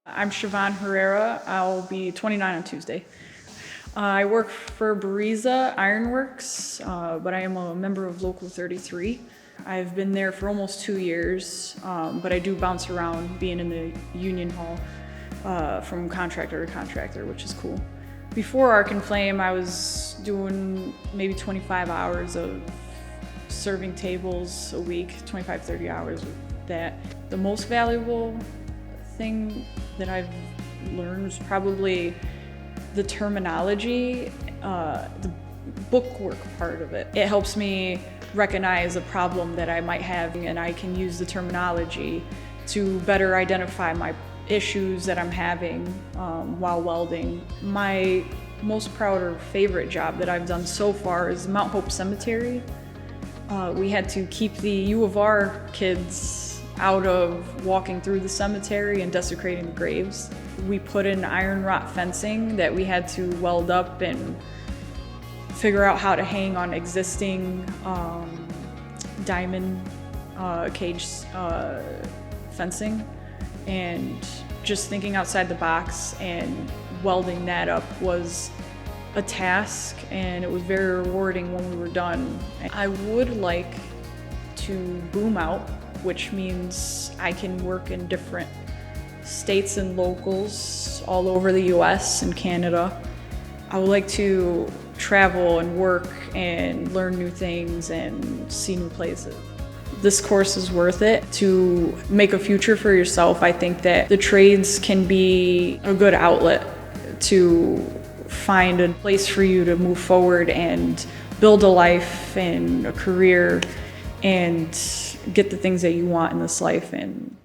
I'm Shavonne Herrera. I'll be 29 on Tuesday. I work for Bariza Ironworks, but I am a member of Local 33. I've been there for almost 2 years, but I do bounce around being in the union hall from contractor to contractor, which is cool. Before Arc and Flame, I was doing maybe 25 hours of serving tables a week, 25, 30 hours with that. The most valuable thing that I've learned was probably the terminology, the bookwork part of it. It helps me recognize a problem that I might have, and I can use the terminology to better identify my issues that I'm having while welding. My most proud or favorite job that I've done so far is Mount Hope Cemetery. We had to keep the U of R kids out of walking through the cemetery and desecrating the graves. We put in iron rot fencing that we had to weld up and figure out how to hang on existing diamond cage fencing, and just thinking outside the box and welding that up was a task, and it was very rewarding when we were done. I would like to boom out, which means I can work in different states and locals all over the US and Canada. I would like to travel and work and learn new things and see new places. This course is worth it to make a future for yourself. I think that the trades can be a good outlet to find a place for you to move forward and build a life and a career and get the things that you want in this life. And